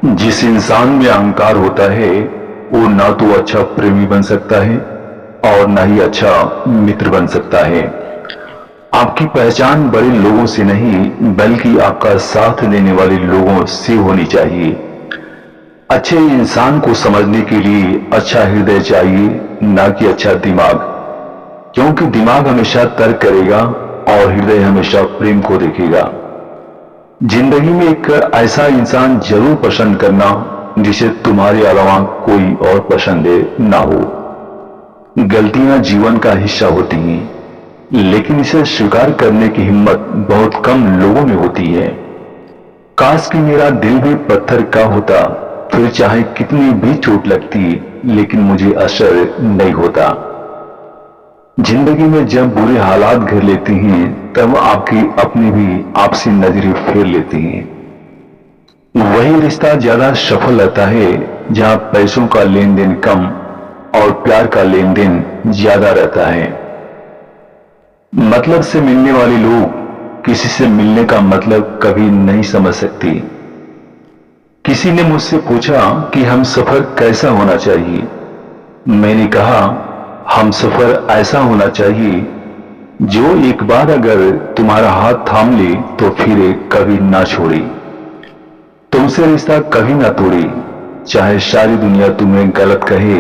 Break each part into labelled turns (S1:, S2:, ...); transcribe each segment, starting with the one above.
S1: जिस इंसान में अहंकार होता है वो ना तो अच्छा प्रेमी बन सकता है और ना ही अच्छा मित्र बन सकता है। आपकी पहचान बड़े लोगों से नहीं बल्कि आपका साथ देने वाले लोगों से होनी चाहिए। अच्छे इंसान को समझने के लिए अच्छा हृदय चाहिए, ना कि अच्छा दिमाग, क्योंकि दिमाग हमेशा तर्क करेगा और हृदय हमेशा प्रेम को देखेगा। जिंदगी में एक ऐसा इंसान जरूर पसंद करना जिसे तुम्हारे अलावा कोई और पसंद ना हो। गलतियां जीवन का हिस्सा होती हैं, लेकिन इसे स्वीकार करने की हिम्मत बहुत कम लोगों में होती है। काश कि मेरा दिल भी पत्थर का होता, फिर चाहे कितनी भी चोट लगती लेकिन मुझे असर नहीं होता। जिंदगी में जब बुरे हालात घेर लेती हैं तब आपकी अपनी भी आपसे नजरें फेर लेती हैं। वही रिश्ता ज्यादा सफल रहता है जहां पैसों का लेन देन कम और प्यार का लेन देन ज्यादा रहता है। मतलब से मिलने वाले लोग किसी से मिलने का मतलब कभी नहीं समझ सकती। किसी ने मुझसे पूछा कि हम सफर कैसा होना चाहिए। मैंने कहा हम सफर ऐसा होना चाहिए जो एक बार अगर तुम्हारा हाथ थाम ले तो फिर कभी ना छोड़े, तुमसे रिश्ता कभी ना तोड़े, चाहे सारी दुनिया तुम्हें गलत कहे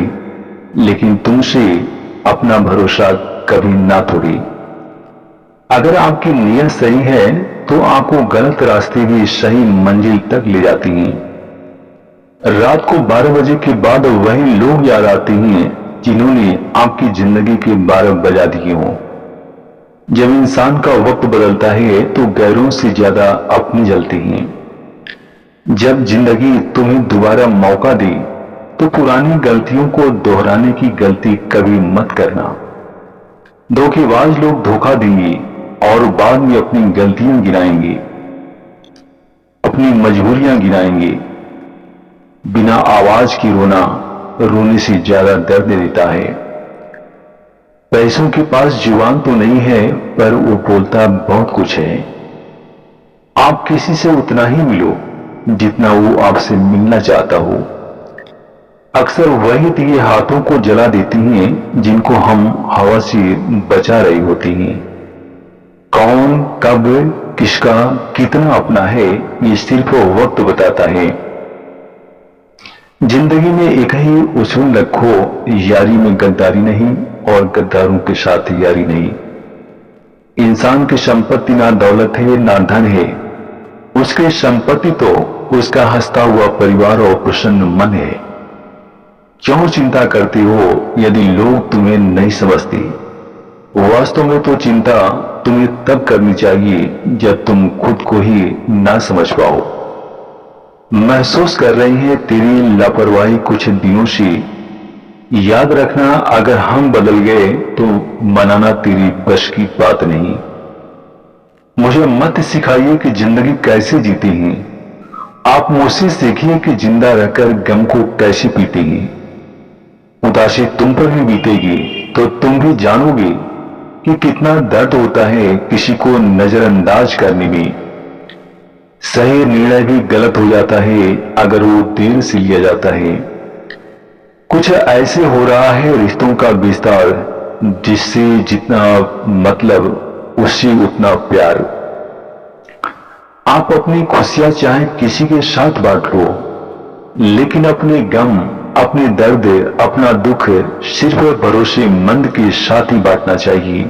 S1: लेकिन तुमसे अपना भरोसा कभी ना तोड़े। अगर आपकी नीयत सही है तो आपको गलत रास्ते भी सही मंजिल तक ले जाती हैं। रात को 12 बजे के बाद वही लोग याद आते हैं जिन्होंने आपकी जिंदगी के 12 बजा दिए हों। जब इंसान का वक्त बदलता है तो गैरों से ज्यादा अपनी जलती हैं। जब जिंदगी तुम्हें दोबारा मौका दे तो पुरानी गलतियों को दोहराने की गलती कभी मत करना। धोखेबाज लोग धोखा देंगे और बाद में अपनी गलतियां गिनाएंगे, अपनी मजबूरियां गिनाएंगे। बिना आवाज की रोना रोने से ज्यादा दर्द देता है। पैसों के पास जुबान तो नहीं है पर वो बोलता बहुत कुछ है। आप किसी से उतना ही मिलो जितना वो आपसे मिलना चाहता हो। अक्सर वही दिए हाथों को जला देती हैं जिनको हम हवा से बचा रही होती हैं। कौन कब किसका कितना अपना है ये सिर्फ वक्त बताता है। जिंदगी में एक ही उसूल रखो, यारी में गद्दारी नहीं और गद्दारों के साथ यारी नहीं। इंसान की संपत्ति ना दौलत है ना धन है, उसकी संपत्ति तो उसका हंसता हुआ परिवार और प्रसन्न मन है। क्यों चिंता करते हो यदि लोग तुम्हें नहीं समझते। वास्तव में तो चिंता तुम्हें तब करनी चाहिए जब तुम खुद को ही ना समझ पाओ। महसूस कर रही है तेरी लापरवाही कुछ दिनों से। याद रखना अगर हम बदल गए तो मनाना तेरी बस की बात नहीं। मुझे मत सिखाइए कि जिंदगी कैसे जीती है, आप मुझसे सीखिए कि जिंदा रहकर गम को कैसे पीते हैं। उदासी तुम पर भी बीतेगी तो तुम भी जानोगे कि कितना दर्द होता है किसी को नजरअंदाज करने में। सही निर्णय भी गलत हो जाता है अगर वो देर से लिया जाता है। कुछ ऐसे हो रहा है रिश्तों का विस्तार, जिससे जितना मतलब उससे उतना प्यार। आप अपनी खुशियां चाहे किसी के साथ बांट लो, लेकिन अपने गम, अपने दर्द, अपना दुख सिर्फ भरोसेमंद के साथ ही बांटना चाहिए।